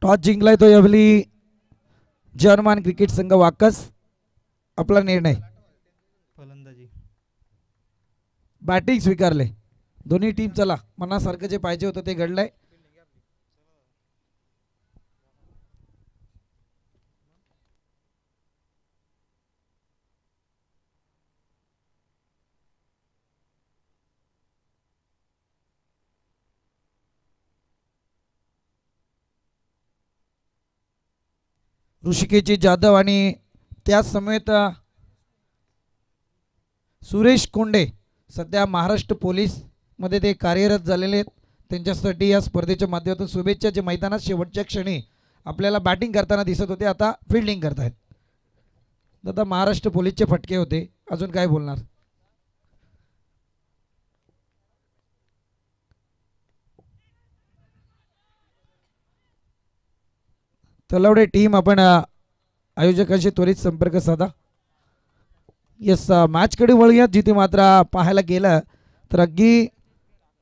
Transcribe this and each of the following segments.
Toss जिंकलाय तो यावेळी German cricket संघ वाकस. आपला निर्णय फलंदाजी. बॅटिंग स्वीकारले दोन्ही टीम. चला मनासारखं जे पाहिजे होतं ते घडलंय. ऋषिकेश जाधव आणि त्याच समेत सुरेश कोंडे सध्या महाराष्ट्र पोलीस मध्ये ते कार्यरत झालेले आहेत. त्यांच्यासाठी या स्पर्धेच्या माध्यमातून शुभेच्छा. जे मैदानात शेवटच्या क्षणी आपल्याला बॅटिंग करताना दिसत होते आता फिल्डिंग करतायत. दादा महाराष्ट्र पोलीसचे फटके होते. अजून काय बोलणार? तलवडे टीम आपण आयोजकांशी त्वरित संपर्क साधा. येस मॅचकडे वळूयात जिथे मात्र पाहायला गेलं तर अगदी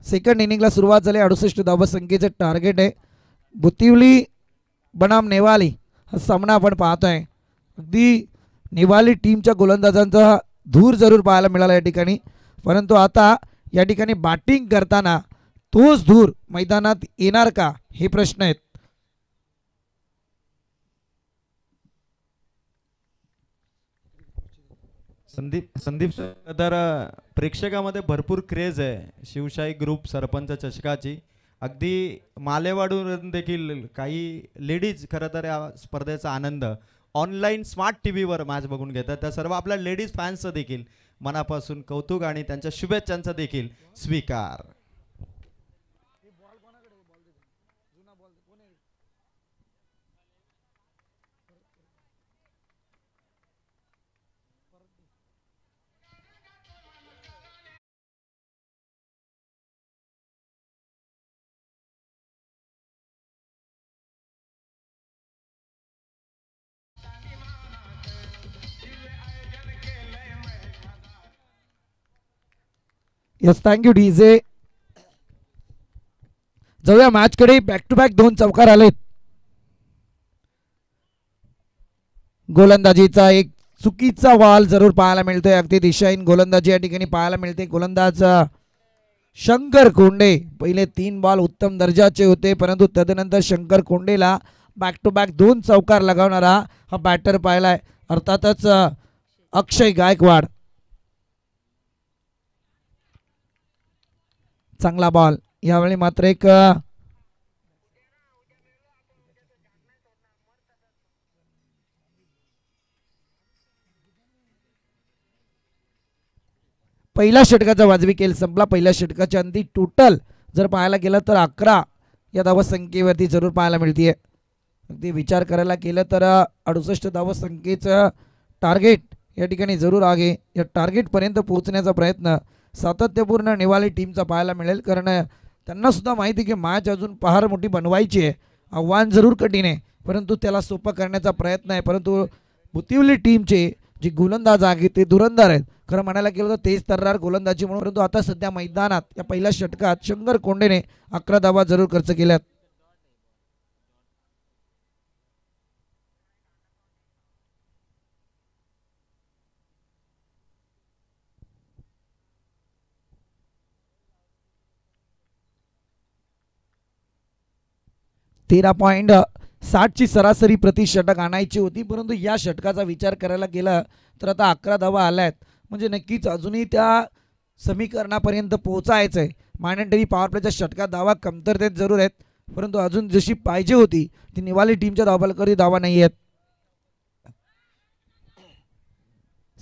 सेकंड इनिंगला सुरुवात झाली. 68 धावसंख्येचं टार्गेट आहे. बुतिवली बनाम नेवाली हा सामना आपण पाहतोय. अगदी नेवाली टीमच्या गोलंदाजांचा धूर जरूर पाहायला मिळाला या ठिकाणी. परंतु आता या ठिकाणी बॅटिंग करताना तोच धूर मैदानात येणार का हे प्रश्न आहेत. संदीप तर प्रेक्षकामध्ये भरपूर क्रेज आहे शिवशाही ग्रुप सरपंच चषकाची. अगदी मालेवाडून देखील काही लेडीज खरं तर या स्पर्धेचा आनंद ऑनलाईन स्मार्ट टी व्हीवर मॅच बघून घेतात. त्या सर्व आपल्या लेडीज फॅन्सचं देखील मनापासून कौतुक आणि त्यांच्या शुभेच्छांचा देखील स्वीकार. Yes thank you DJ. जाऊया मॅचकडे. बॅक टू बॅक 2 चौकार आलेत. गोलंदाजीचा एक चुकीचा बॉल जरूर पाहायला मिळतोय. अगदी दिशाहीन गोलंदाजी या ठिकाणी पाहायला मिळते. गोलंदाज शंकर कोंडे. पहिले 3 बॉल उत्तम दर्जाचे होते परंतु तदनंतर शंकर कोंडेला बॅक टू बॅक 2 चौकार लगावणारा हा बॅटर पाहिलाय. अर्थातच अक्षय गायकवाड. चांगला बॉल. यावेळी मात्र एक पहिल्या षटकाचा वाजवी खेळ संपला. पहिल्या षटकाच्या अंती टोटल जर पाहायला गेलं तर 11 या धावसंख्येवरती जरूर पाहायला मिळतीये. अगदी विचार करायला केलं तर 68 धावसंख्येचं टार्गेट या ठिकाणी जरूर आहे. या टार्गेटपर्यंत पोहोचण्याचा प्रयत्न सातत्यपूर्ण नेवाली टीमचा पाहायला मिळेल. कारण त्यांना सुद्धा माहिती आहे की मॅच अजून फार मोठी बनवायची आहे. आव्हान जरूर कठीण आहे परंतु त्याला सोपं करण्याचा प्रयत्न आहे. परंतु बुतिवली टीमचे जे गोलंदाज आहेत ते धुरंधर आहेत. खरं म्हणायला गेलं तर तेज तर्रार गोलंदाजी म्हणून. परंतु आता सध्या मैदानात या पहिल्या षटकात शंकर कोंडेने 11 धावा जरूर खर्च केल्यात. .60 सरासरी प्रति षटक आणायची होती परंतु या षटकाचा विचार करायला गेला तर आता 11 धावा आल्यात. म्हणजे नक्कीच अजूनही त्या समीकरणापर्यंत पोहोचायचं आहे. मॅन्डेटरी पॉवर प्लेच्या षटकात धावा कमतरतेत जरूर आहेत परंतु अजून जशी पाहिजे होती ती निवाली टीमच्या धावफलकावरती धावा नाही आहेत.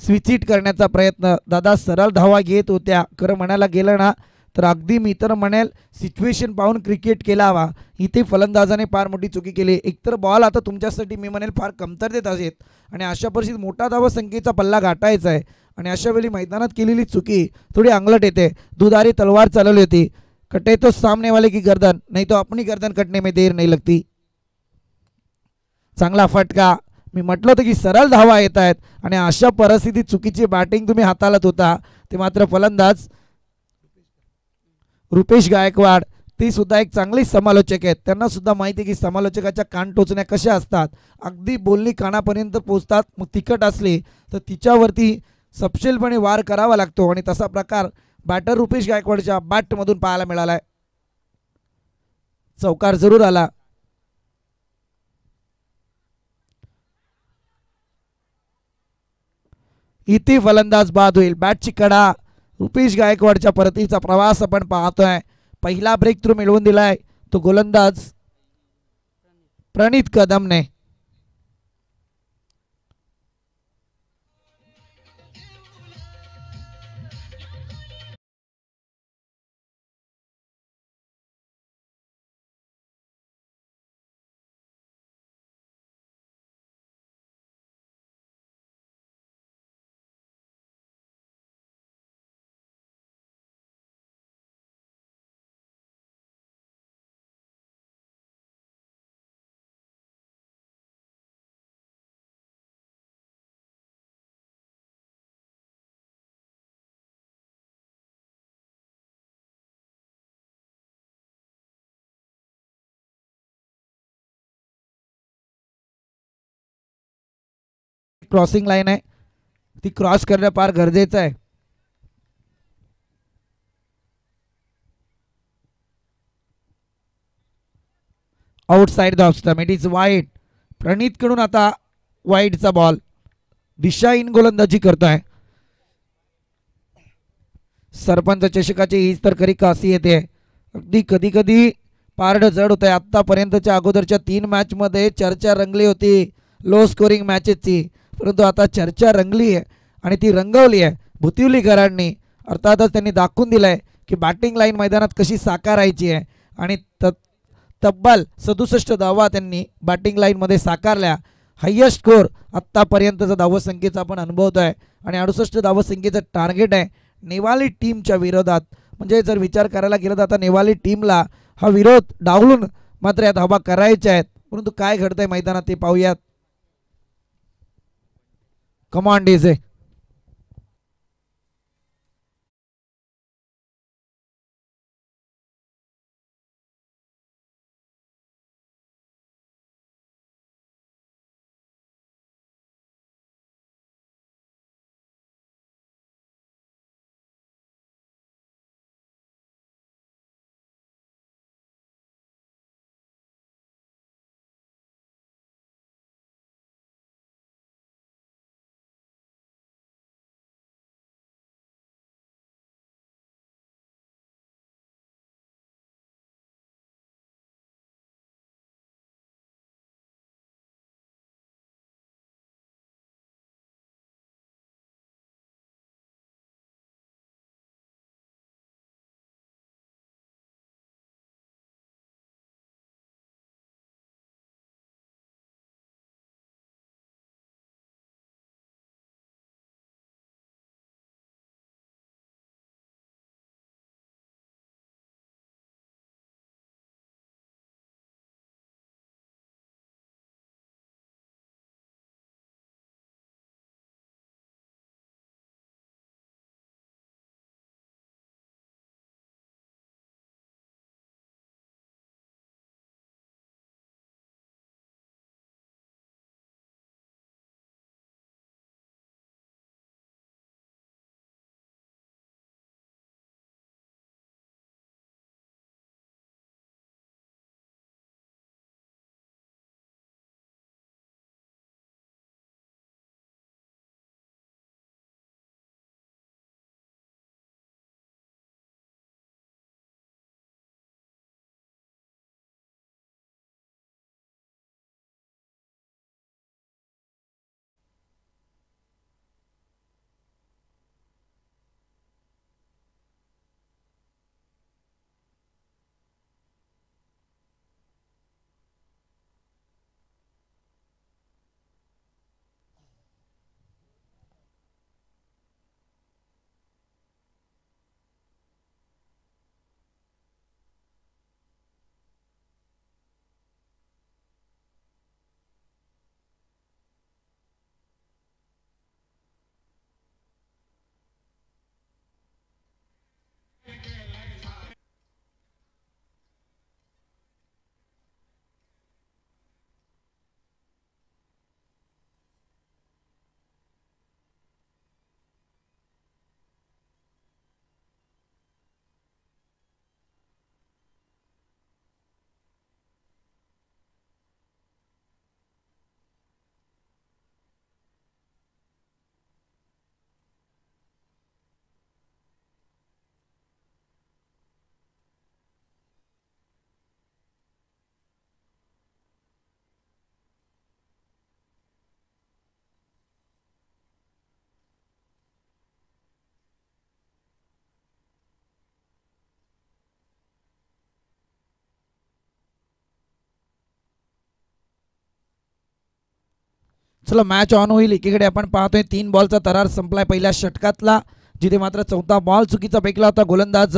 स्विच इट करण्याचा प्रयत्न. दादा सरळ धावा घेत होत्या. खरं म्हणायला गेलं ना तर अगदी मी तर म्हणेल सिच्युएशन पाहून क्रिकेट केला हवा. इथे फलंदाजाने फार मोठी चुकी केली. एकतर बॉल आता तुमच्यासाठी मी म्हणेल फार कमतरतेत आहेत आणि अशा परिस्थितीत मोठा धावसंख्येचा पल्ला गाठायचा आहे आणि अशा वेळी मैदानात केलेली चुकी थोडी अंगलट येते. दुधारी तलवार चालवली होती. कटे तो सामने वाले की गर्दन नहीं तो अपनी गर्दन कटने में देर नहीं लगती. चांगला फटका. मी म्हटलं होतं की सरळ धावा येत आहेत आणि अशा परिस्थितीत चुकीची बॅटिंग तुम्ही हाताळत होता. ते मात्र फलंदाज रुपेश गायकवाड ती सुद्धा एक चांगली समालोचक आहेत. त्यांना सुद्धा माहिती आहे की समालोचकाच्या कान टोचण्या कशा असतात. अगदी बोलणी कानापर्यंत पोहोचतात. मग तिखट असली तर तिच्यावरती सपशेलपणे वार करावा लागतो आणि तसा प्रकार बॅटर रुपेश गायकवाडच्या बॅटमधून पाहायला मिळालाय. चौकार जरूर आला. इथे फलंदाज बाद होईल. बॅटची कडा रुपेश गायकवाडच्या परतीचा प्रवास आपण पाहतोय. पहिला ब्रेक थ्रू मिळवून दिलाय तो गोलंदाज प्रणित कदमने. क्रॉसिंग लाईन आहे ती क्रॉस करणं फार गरजेचं आहे. Outside the off stump. It is wide. Pranit कडून आता वाईडचा बॉल. दिशाहीन गोलंदाजी करतोय. सरपंच चषकाची हीच तर खरी खासियत आहे. अगदी कधी कधी पारड जड होत आहे. आतापर्यंतच्या अगोदरच्या 3 मॅचमध्ये चर्चा रंगली होती लो स्कोरिंग मॅचेसची, परंतु आता चर्चा रंगली आहे आणि ती रंगवली आहे भुतिवलीकरांनी. अर्थातच त्यांनी दाखवून दिलंय की बॅटिंग लाईन मैदानात कशी साकारायची आहे आणि तब्बल 67 धावा त्यांनी बॅटिंग लाईनमध्ये साकारल्या. हायेस्ट स्कोर आत्तापर्यंतचा धावसंख्येचा आपण अनुभवतोय आणि 68 धावसंख्येचं टार्गेट आहे नेवाली टीमच्या विरोधात. म्हणजे जर विचार करायला गेलं तर आता नेवाली टीमला हा विरोध डावलून मात्र या धावा करायच्या आहेत. परंतु काय घडतंय मैदानात ते पाहूयात. Command DJ. चला मॅच ऑन होईल. एकीकडे आपण पाहतोय 3 बॉलचा तरार संपलाय पहिल्या षटकातला, जिथे मात्र 4था बॉल चुकीचा फेकला होता गोलंदाज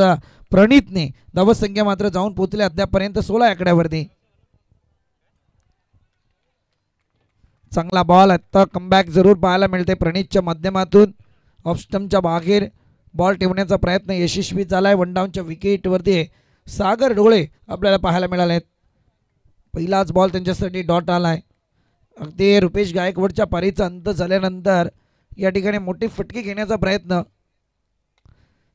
प्रणितने. धावसंख्या मात्र जाऊन पोहोचले अद्यापर्यंत 16 आकड्यावरती. चांगला बॉल आता कमबॅक जरूर पाहायला मिळते प्रणितच्या माध्यमातून. ऑफ स्टंपच्या बाहेर बॉल ठेवण्याचा प्रयत्न यशस्वी झालाय. वन डाऊनच्या विकेटवरती सागर डोळे आपल्याला पाहायला मिळाले आहेत. पहिलाच बॉल त्यांच्यासाठी डॉट आलाय. अगदी रुपेश गायकवाडच्या पारीचा अंत झाल्यानंतर या ठिकाणी मोठी फटके घेण्याचा प्रयत्न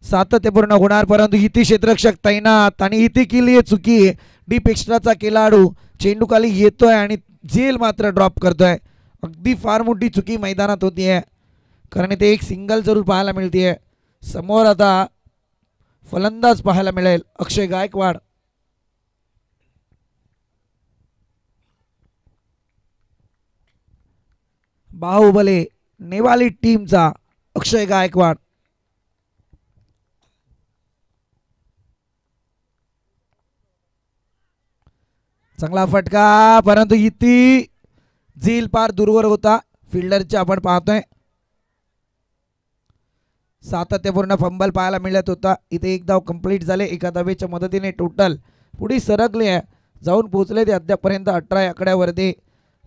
सातत्यपूर्ण होणार, परंतु इथे क्षेत्ररक्षक तैनात आणि इथे केली आहे चुकी. डीप एक्स्ट्राचा खेळाडू चेंडू खाली येतोय आणि झेल मात्र ड्रॉप करतोय. अगदी फार मोठी चुकी मैदानात होतीये, कारण इथे एक सिंगल जरूर पाहायला मिळतीये. समोर आता फलंदाज पाहायला मिळेल अक्षय गायकवाड. बाहुबली नेवाली टीमचा अक्षय गायकवाड. चांगला फटका, परंतु इथे झील पार दूरवर होता फिल्डरच्या. आपण पाहतोय सातत्यपूर्ण फंबल पाहायला मिळत होता. इथे एक धाव कंप्लीट झाले. एका धावेच्या मदतीने टोटल पुढे सरकले आहे, जाऊन पोहोचले ते अद्यापर्यंत 18 आकड्यावरती.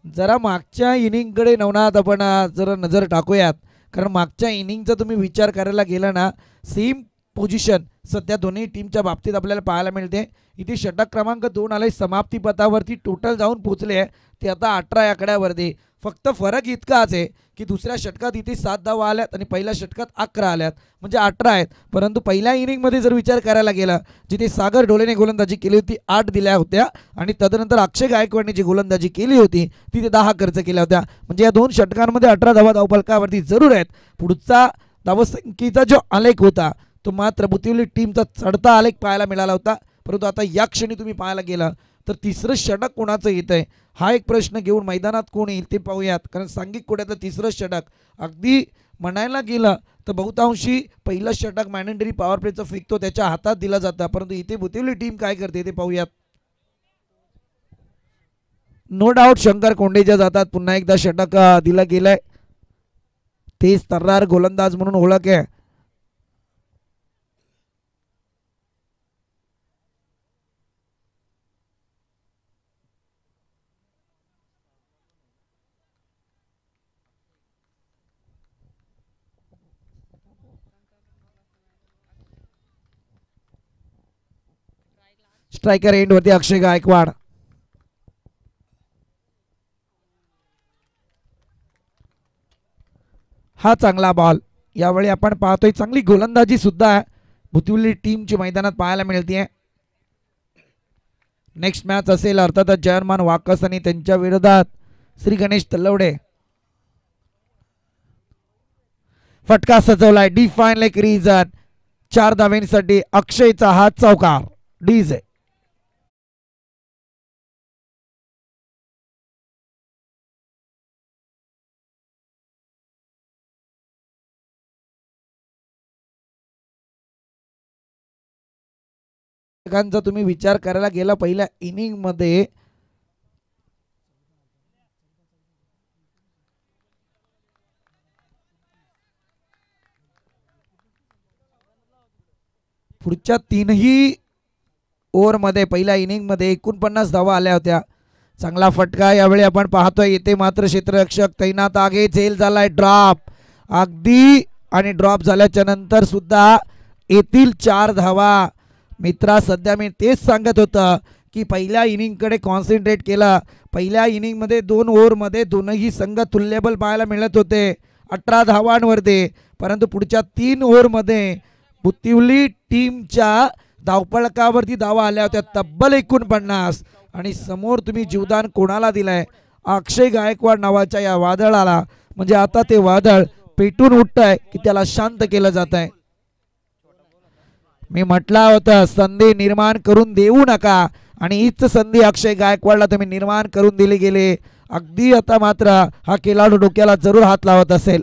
जरा मागच्या इनिंगकडे नवनाथ आपण जरा नजर टाकूयात, कारण मागच्या इनिंगचा तुम्ही विचार करायला गेला ना, सेम पोझिशन सध्या दोन्ही टीमच्या बाबतीत आपल्याला पाहायला मिळते. इथे षटक क्रमांक 2 आले समाप्ती पथावरती. टोटल जाऊन पोहोचले आहे ते आता 18 आकड्यावरती. फक्त फरक इतकाच आहे की दुसऱ्या षटकात इथे 7 धावा आल्यात आणि पहिल्या षटकात 11 आल्यात, म्हणजे 18 आहेत. परंतु पहिल्या इनिंगमध्ये जर विचार करायला गेला, जिथे सागर डोळेने गोलंदाजी केली होती 8 दिल्या होत्या, आणि तदनंतर अक्षय गायकवाडने जी गोलंदाजी केली होती तिथे 10 खर्च केल्या होत्या. म्हणजे या 2 षटकांमध्ये 18 धावा धावफलकावरती जरूर आहेत. पुढचा धावसंख्येचा जो आलेख होता तो मात्र बुतिवली टीमचा चढता आलेख पाहायला मिळाला होता. परंतु आता या क्षणी तुम्ही पाहायला गेला तर तिसरं षटक कोणाचं येत आहे हा एक प्रश्न घेऊन मैदानात कोण येईल ते पाहूयात. कारण सांघिक कोड्यातलं तिसरं षटक अगदी म्हणायला गेलं तर बहुतांशी पहिलं षटक मॅनेटरी पॉवर प्लेचं फेकतो त्याच्या हातात दिला जातं, परंतु इथे बुतिवली टीम काय करते ते पाहूयात. नो डाऊट शंकर कोंडेच्या जातात. पुन्हा एकदा षटक दिलं गेलंय. तेच तर्रार गोलंदाज म्हणून ओळख आहे. स्ट्रायकर एंड वरती अक्षय गायकवाड. हा चांगला बॉल. यावेळी आपण पाहतोय चांगली गोलंदाजी सुद्धा बुतिवली टीमची मैदानात पाहायला मिळते. नेक्स्ट मॅच असेल अर्थातच जयमान वाकस आणि त्यांच्या विरोधात श्री गणेश तलवडे. फटका सजवलाय डिफाईन लाईक रिझन. 4 धावेंसाठी अक्षयचा हा चौकार. डीजे तुम्ही विचार करायला गेला पहिल्या इनिंग मध्ये पुढच्या 3ही ओव्हरमध्ये पहिल्या इनिंगमध्ये 49 धावा आल्या होत्या. चांगला फटका यावेळी आपण पाहतोय. येथे मात्र क्षेत्ररक्षक तैनात आगे. झेल झालाय ड्रॉप अगदी, आणि ड्रॉप झाल्याच्या नंतर सुद्धा येथील 4 धावा. मित्रा सध्या मी तेच सांगत होतं की पहिल्या इनिंगकडे कॉन्सन्ट्रेट केला. पहिल्या इनिंगमध्ये 2 ओव्हरमध्ये दोनही संघ तुल्यबल पाहायला मिळत होते 18 धावांवरती, परंतु पुढच्या 3 ओव्हरमध्ये बुतिवली टीमच्या धावपळकावरती धावा आल्या होत्या तब्बल 49. आणि समोर तुम्ही जीवदान कोणाला दिलंय? अक्षय गायकवाड नावाच्या या वादळाला. म्हणजे आता ते वादळ पेटून उठतंय की त्याला शांत केलं जात आहे. मी म्हटलं होतं संधी निर्माण करून देऊ नका, आणि हीच संधी अक्षय गायकवाडला तुम्ही निर्माण करून दिली गेली. अगदी आता मात्र हा खेळाडू डोक्याला जरूर हात लावत असेल.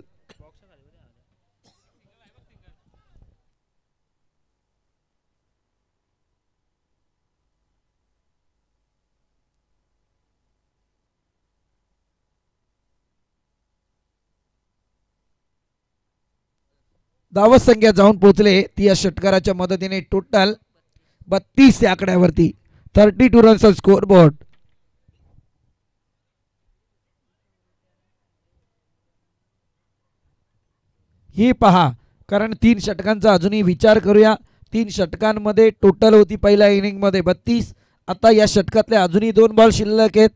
धावसंख्या जाऊन पोहोचले ती या षटकाराच्या मदतीने टोटल 32 या आकड्यावरती. 32 रन्स ऑन स्कोर बोर्ड. ही पहा, कारण 3 षटकांचा अजूनही विचार करूया. 3 षटकांमध्ये टोटल होती पहिल्या इनिंग मध्ये 32. आता या षटकातले अजूनही 2 बॉल शिल्लक आहेत,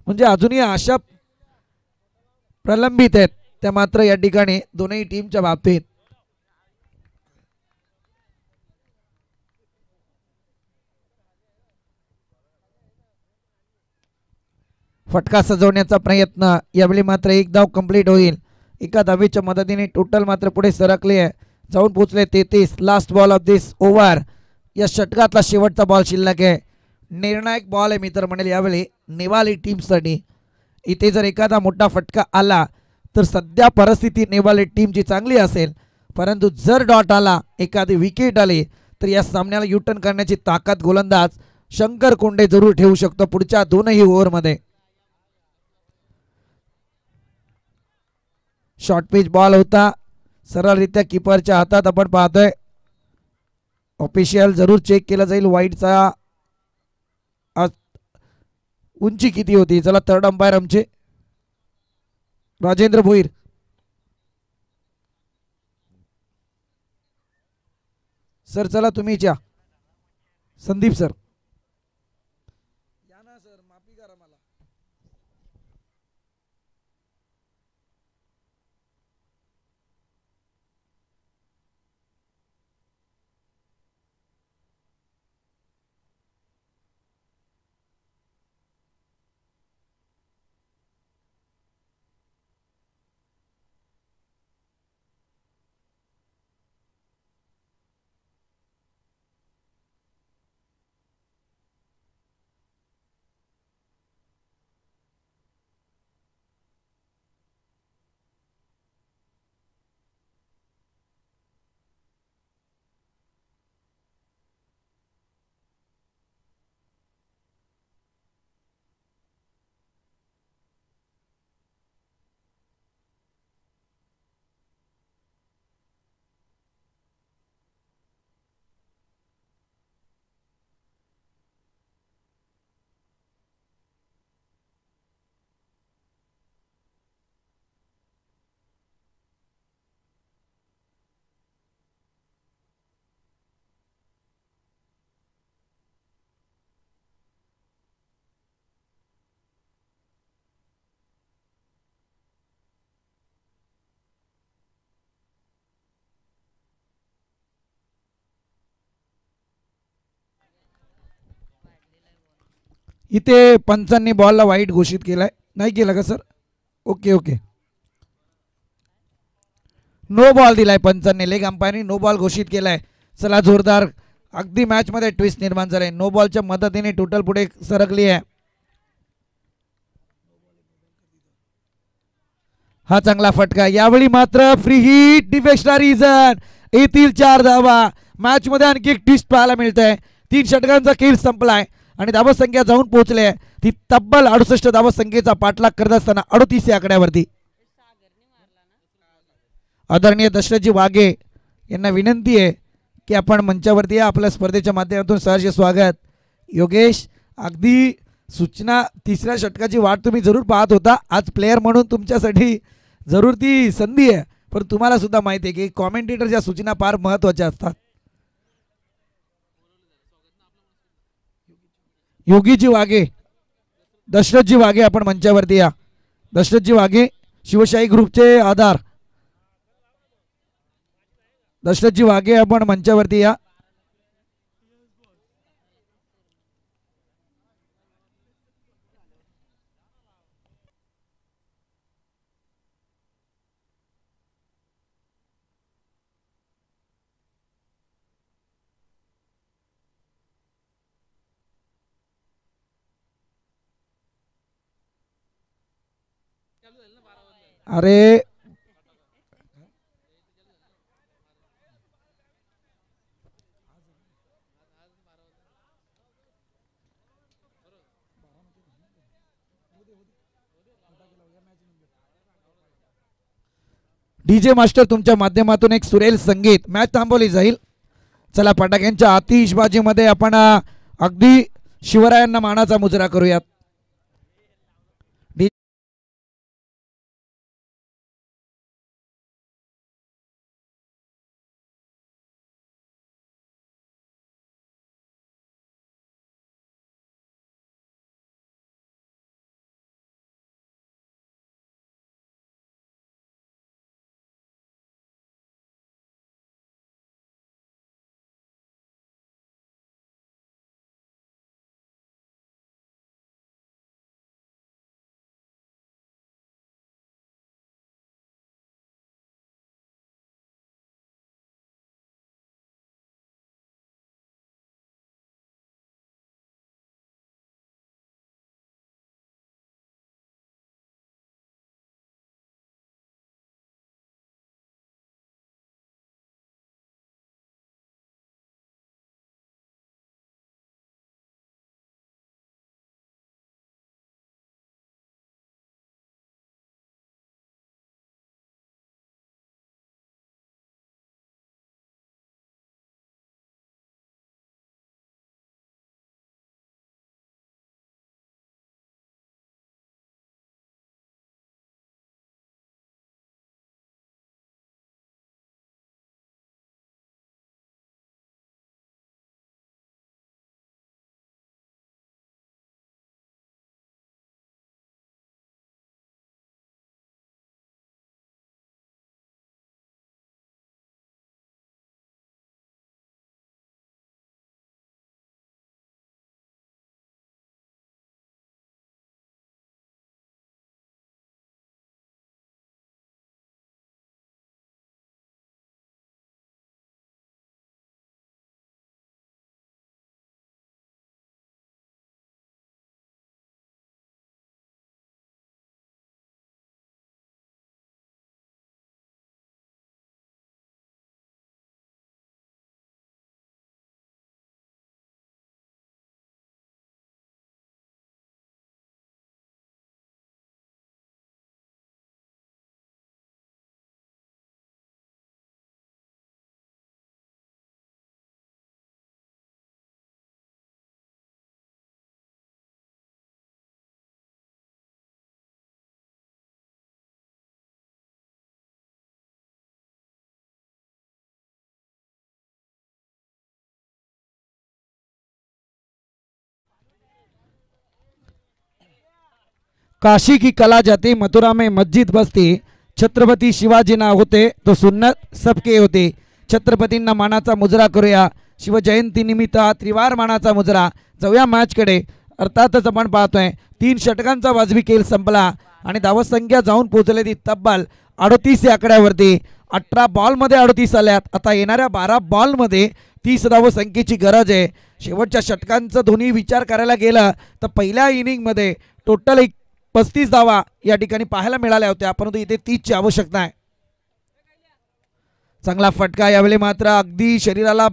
म्हणजे अजूनही आशा प्रलंबित आहेत त्या मात्र या ठिकाणी दोनही टीमच्या बाबतीत. फटका सजवण्याचा प्रयत्न, यावेळी मात्र एक धाव कंप्लीट होईल. एका धावेच्या मदतीने टोटल मात्र पुढे सरकले आहे, जाऊन पोहोचले 33. Last ball of this over. या षटकातला शेवटचा बॉल शिल्लक आहे. निर्णायक बॉल आहे मित्र म्हणेल यावेळी नेवाली टीमसाठी. इथे जर एखादा मोठा फटका आला तर सध्या परिस्थिती नेवाली टीमची चांगली असेल, परंतु जर डॉट आला, एखादी विकेट आली, तर या सामन्याला युटर्न करण्याची ताकद गोलंदाज शंकर कोंडे जरूर ठेवू शकतो पुढच्या 2ही ओव्हरमध्ये. शॉर्ट पिच बॉल होता, सरळरित्या किपरच्या हातात आपण पाहतोय. ऑफिशियल जरूर चेक केलं जाईल वाईडचा उंची किती होती. चला थर्ड अंपायर आमचे राजेंद्र भोईर. सर चला तुम्हीच या. संदीप सर या ना सर, माफी करा मला. इथे पंचांनी बॉलला वाईट घोषित केलाय, नाही केलं का sir? Okay okay, no ball दिलाय पंचांनी. लेग अंपायरने नो बॉल घोषित केलाय. चला जोरदार अगदी मॅच मध्ये ट्विस्ट निर्माण झालाय. नो बॉलच्या मदतीने टोटल पुढे सरकली आहे. हा चांगला फटका, यावेळी मात्र फ्री हिट डिफेक्शनल रिझन. येथील 4 धावा. मॅच मध्ये आणखी एक ट्विस्ट पाहायला मिळतंय. 3 षटकांचा खेळ संपलाय आणि धावसंख्या जाऊन पोहोचले ती तब्बल 68 धावसंख्येचा पाठलाग करत असताना 38 या आकड्यावरती. आदरणीय दशरथजी वाघे यांना विनंती आहे की आपण मंचावरती या. आपल्या स्पर्धेच्या माध्यमातून सहर्ष स्वागत. योगेश, अगदी सूचना 3ऱ्या षटकाची वाट तुम्ही जरूर पाहत होता. आज प्लेयर म्हणून तुमच्यासाठी जरूर ती संधी आहे, पण तुम्हाला सुद्धा माहिती आहे की कॉमेंटेटरच्या सूचना फार महत्त्वाच्या असतात. योगीजी वाघे, दशरथजी वाघे आपण मंचावरती या. दशरथजी वाघे शिवशाही ग्रुपचे आधार. दशरथजी वाघे आपण मंचावरती या. अरे डीजे मास्टर तुमच्या माध्यमातून एक सुरेल संगीत मॅच थांबवली जाईल. चला फटाक्यांच्या आतिषबाजीमध्ये आपण अगदी शिवरायांना मानाचा मुजरा करूयात. काशी की कला जाती मथुरा में मस्जिद बसती. छत्रपती शिवाजी ना होते तो सुन्नत सबके होते. छत्रपतींना मानाचा मुजरा करूया. शिवजयंती निमित्त हा त्रिवार मानाचा मुजरा. जाऊया मॅचकडे. अर्थातच आपण पाहतोय 3 षटकांचा वाजवी खेळ संपला आणि धावसंख्या जाऊन पोहोचले ती तब्बल 38 या आकड्यावरती. 18 बॉलमध्ये 38 आल्यात. आता येणाऱ्या 12 बॉलमध्ये 30 धावसंख्येची गरज आहे. शेवटच्या षटकांचा दोन्ही विचार करायला गेलं तर पहिल्या इनिंगमध्ये टोटल 35 धावा या ठिकाणी पाहायला मिळाल्या होत्या, परंतु इथे 30 ची आवश्यकता आहे. चांगला फटका यावेळी मात्र अगदी शरीराला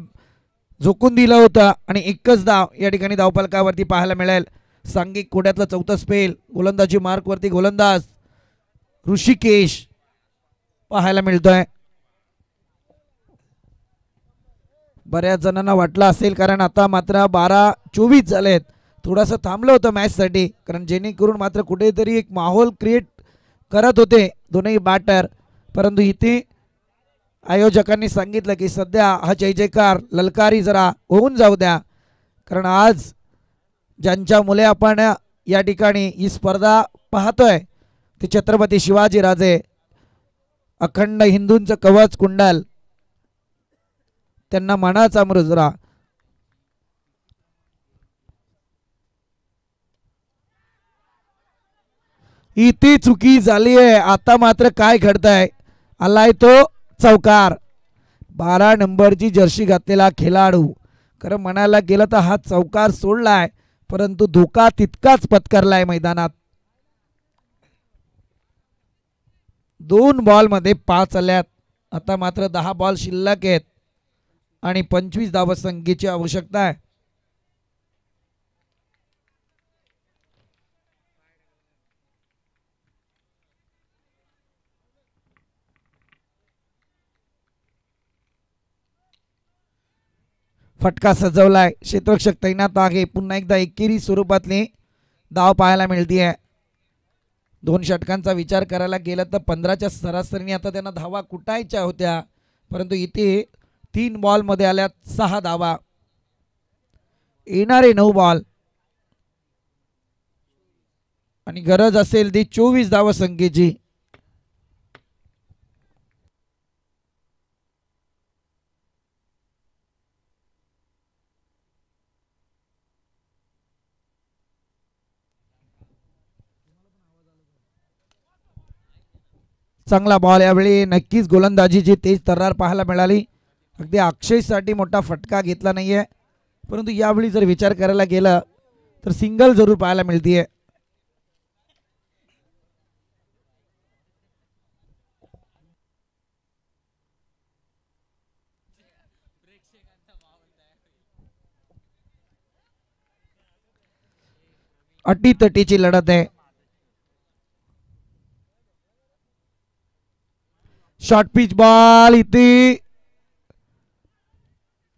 झोकून दिलं होतं आणि एकच धाव या ठिकाणी धावफलकावरती पाहायला मिळेल. सांघिक कोड्यातलं 4थं स्पेल. गोलंदाजी मार्कवरती गोलंदाज ऋषिकेश पाहायला मिळतोय. बऱ्याच जणांना वाटलं असेल कारण आता मात्र 12-24 झालेत. थोडंसं थांबलं होतं मॅचसाठी कारण जेणेकरून मात्र कुठेतरी एक माहोल क्रिएट करत होते दोन्ही बॅटर, परंतु इथे आयोजकांनी सांगितलं की सध्या हा जय जयकार ललकारी जरा होऊन जाऊ द्या, कारण आज ज्यांच्या मुले आपण या ठिकाणी ही स्पर्धा पाहतोय ते छत्रपती शिवाजी राजे, अखंड हिंदूंचं कवच कुंडल, त्यांना मानाचा मुजरा. इथे चुकी झाली आहे. आता मात्र काय घडतंय, आलाय तो चौकार. 12 नंबरची जर्सी घातलेला खेळाडू, खरं म्हणायला गेलं तर हा चौकार सोडलाय, परंतु धोका तितकाच पत्करलाय मैदानात. 2 बॉलमध्ये 5 आल्यात. आता मात्र 10 बॉल शिल्लक आहेत आणि 25 धावसंख्येची आवश्यकता आहे. फटका सजवलाय, क्षेत्ररक्षक तैनात आहे. पुन्हा एकदा एकेरी स्वरूपातली धाव पाहायला मिळतीये. 2 षटकांचा विचार करायला गेलं तर 15च्या सरासरीने आता त्यांना धावा कुटायच्या होत्या, परंतु इथे 3 बॉलमध्ये आल्यात 6 धावा. येणारे 9 बॉल आणि गरज असेल ती 24 धावा संख्येची. चांगला बॉल, यावेळी नक्कीच गोलंदाजीची तेज तर्रार पाहायला मिळाली. अगदी अक्षयसाठी मोठा फटका घेतला नाहीये, परंतु यावेळी जर विचार करायला गेला तर सिंगल जरूर पाहायला मिळतीये. अटीतटीची लढत आहे. शॉर्ट पिच बॉल, इथे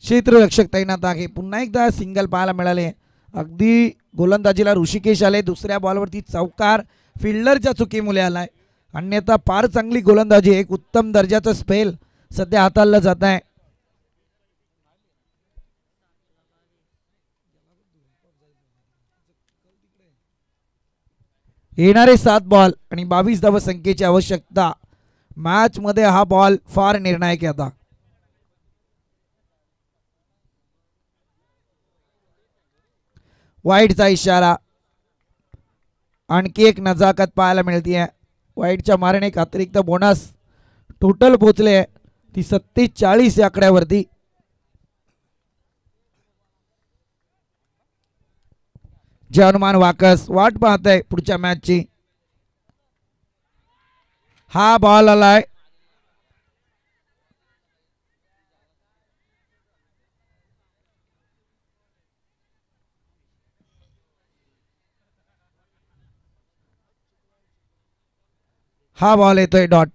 क्षेत्ररक्षक तैनात आहे. पुन्हा एकदा सिंगल पाहायला मिळाले. अगदी गोलंदाजीला ऋषिकेश आले. दुसऱ्या बॉलवरती चौकार फिल्डरच्या चुकीमुळे आलाय. अन्यथा फार चांगली गोलंदाजी, एक उत्तम दर्जाचं स्पेल सध्या हाताळलं जात आहे. येणारे 7 बॉल आणि 22 धावा संख्येची आवश्यकता. मॅच मध्ये हा बॉल फार निर्णायक आहे. आता वाईडचा इशारा, आणखी एक नजाकत पाहायला मिळतीये. वाईडच्या मारणे एक अतिरिक्त बोनस. टोटल पोहोचले ती 47 या आकड्यावरती. जे हनुमान वाकस वाट पाहत आहे पुढच्या मॅचची. हा बॉल आलाय. हा बॉल येतोय डॉट.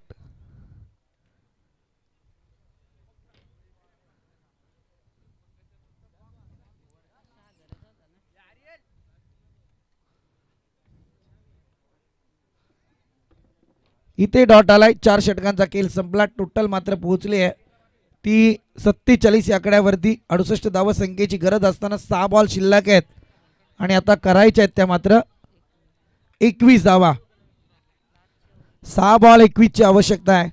इथे डॉट आलाय. 4 षटकांचा खेळ संपला. टोटल मात्र पोहोचली आहे ती 47 या आकड्यावरती. 68 धावा संख्येची गरज असताना 6 बॉल शिल्लक आहेत आणि आता करायच्या आहेत त्या मात्र 21 धावा. 6 बॉल 21 ची आवश्यकता आहे.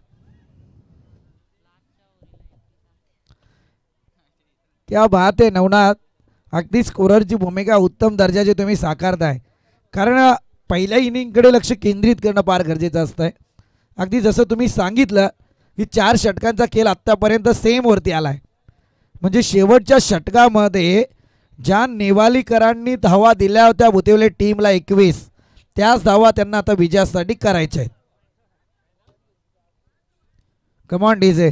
क्या बात आहे नवनाथ, अगदी स्कोररची भूमिका उत्तम दर्जाची तुम्ही साकारताय. कारण पहिल्या इनिंगकडे लक्ष केंद्रित करणं फार गरजेचं असतंय. अगदी जसं तुम्ही सांगितलं की 4 षटकांचा खेळ आत्तापर्यंत सेम वरती आलाय, म्हणजे शेवटच्या षटकामध्ये ज्या नेवालीकरांनी धावा दिल्या होत्या बुतिवले टीमला 21, त्याच धावा त्यांना आता विजयासाठी करायच्या आहेत. Come on DJ.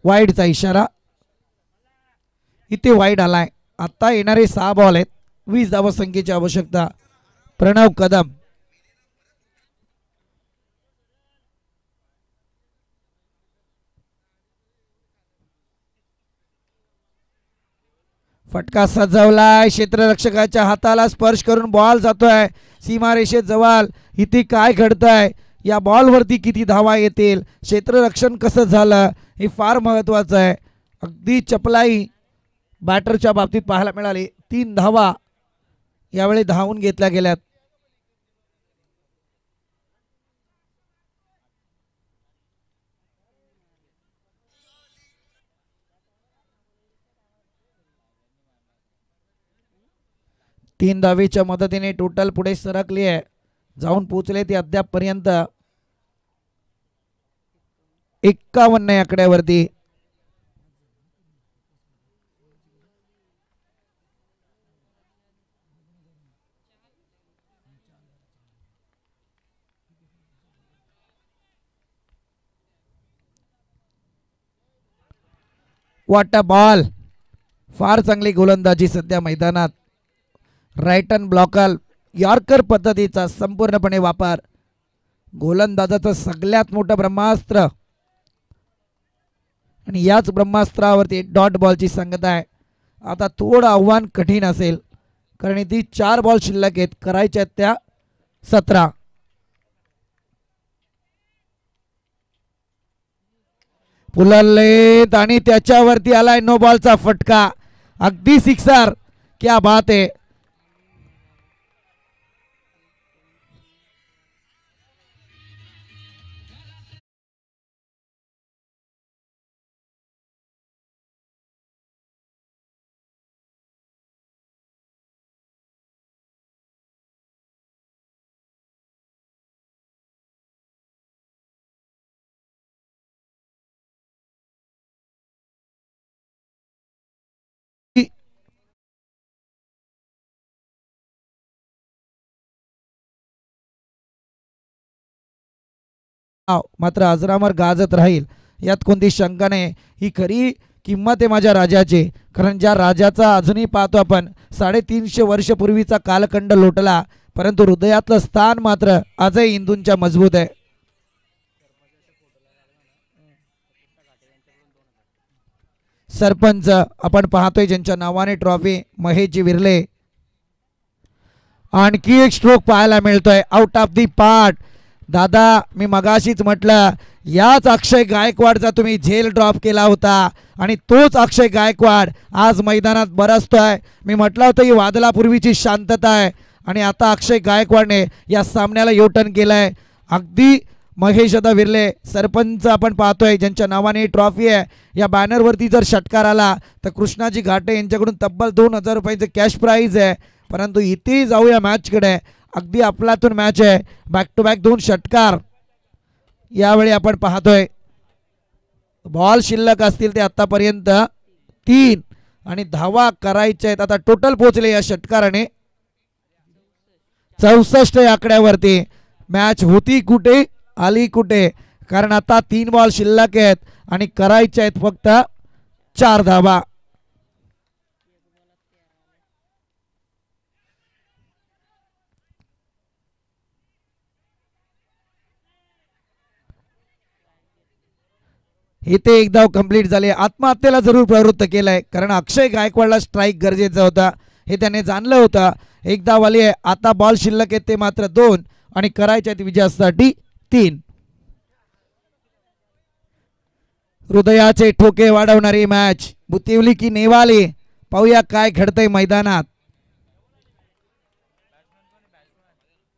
वाईडचा इशारा. इथे वाईड आलाय. आता येणारे 6 बॉल आहेत. 20 धावसंख्येची आवश्यकता. प्रणव कदम फटका सजवलाय. क्षेत्ररक्षकाच्या हाताला स्पर्श करून बॉल जातोय सीमारेषेत जवळ. इथे काय घडतंय, या बॉलवरती किती धावा येतील, क्षेत्ररक्षण कसं झालं हे फार महत्वाचं आहे. अगदी चपलाई बॅटरच्या बाबतीत पाहायला मिळाली. 3 धावा यावेळी धावून घेतल्या गेल्यात. तीन धावेच्या मदतीने टोटल पुढे सरकली आहे. जाऊन पोहोचले ते अद्याप पर्यंत 51 आकड्यावरती. What a ball. फार चांगली गोलंदाजी सध्या मैदानात. राईट हँड ब्लॉकर यॉर्कर पद्धतीचा संपूर्णपणे वापर. गोलंदाजाचं सगळ्यात मोठं ब्रह्मास्त्र आणि याच ब्रह्मास्त्रावरती डॉट बॉलची संगत आहे. आता थोडं आव्हान कठीण असेल कारण ती 4 बॉल शिल्लक आहेत. करायच्या त्या 17. पुललेत आणि त्याच्यावरती आलाय नो बॉलचा फटका. अगदी सिक्सर. क्या बात आहे. मात्र अजरामर गाजत राहील यात कोणती शंका नाही. ही खरी किंमत आहे माझ्या राजाची. कारण ज्या राजाचा अजूनही पाहतो आपण 350 वर्षपूर्वीचा कालखंड लोटला परंतु हृदयातलं स्थान मात्र आजही हिंदूंच्या मजबूत आहे. सरपंच आपण पाहतोय ज्यांच्या नावाने ट्रॉफी महेशजी विरले. आणखी एक स्ट्रोक पाहायला मिळतोय आउट ऑफ दी पार्ट. दादा मी मगाशीच म्हटलं याच अक्षय गायकवाडचा तुम्ही झेल ड्रॉप केला होता आणि तोच अक्षय गायकवाड आज मैदानात बरसतोय. मी म्हटलं होतं ही वादलापूर्वीची शांतता आहे आणि आता अक्षय गायकवाडने या सामन्याला योटन केलंय. अगदी महेश दादा विरले सरपंच आपण पाहतोय ज्यांच्या नावाने ट्रॉफी आहे. या बॅनरवरती जर षटकार आला तर कृष्णाजी घाटे यांच्याकडून तब्बल 2000 रुपयाचं कॅश प्राईज आहे. परंतु इथे जाऊया मॅचकडे. अगदी अफलातून मॅच आहे. बॅक टू बॅक 2 षटकार यावेळी आपण पाहतोय. बॉल शिल्लक असतील ते आतापर्यंत 3 आणि धावा करायच्या आहेत. आता टोटल पोहोचले या षटकाराने 64 आकड्यावरती. मॅच होती कुठे आली कुठे कारण आता 3 बॉल शिल्लक आहेत आणि करायच्या आहेत फक्त 4 धावा. इथे एक धाव कंप्लीट झाले. आत्महत्येला जरूर प्रवृत्त केलंय कारण अक्षय गायकवाडला स्ट्राईक गरजेचा होता हे त्याने जाणलं होतं. एक धाव आली आहे. आता बॉल शिल्लक आहेत ते मात्र 2 आणि करायच्या आहेत विजयासाठी 3. हृदयाचे ठोके वाढवणारी मॅच बुतिवली की नेवाली. पाहूया काय घडतंय मैदानात.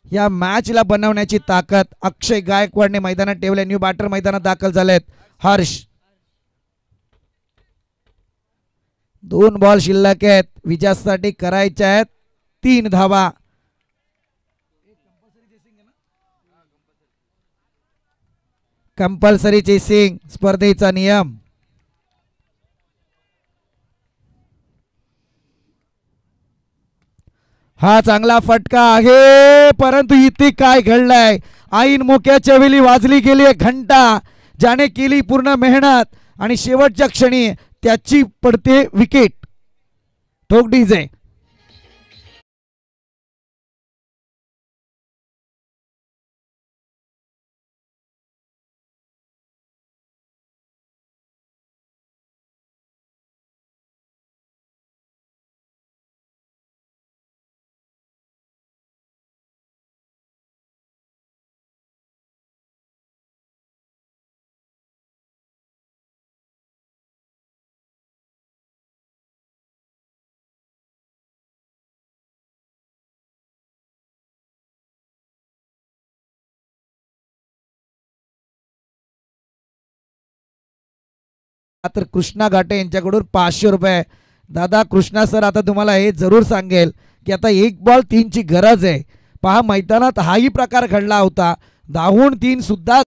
या मॅचला बनवण्याची ताकद अक्षय गायकवाडने मैदानात ठेवले. न्यू बॅटर मैदानात दाखल झालेत. हर्ष 2 बॉल शिल्लक आहेत. विजयासाठी करायच्या आहेत 3 धावा. कंपल्सरी चेसिंग स्पर्धेचा नियम. हा चांगला फटका आहे परंतु इथे काय घडलंय. ऐन मोक्याच्या वेळी वाजली गेली घंटा. ज्याने केली पूर्ण मेहनत आणि शेवटच्या क्षणी त्याची पडते विकेट. ठोक डीजे. तर कृष्णा घाटे यांच्याकडून 500 रुपये. दादा कृष्णा सर आता तुम्हाला हे जरूर सांगेल की आता 1 बॉल 3 ची गरज आहे. पहा मैदानात हाही प्रकार घडला होता. 10 3 सुद्धा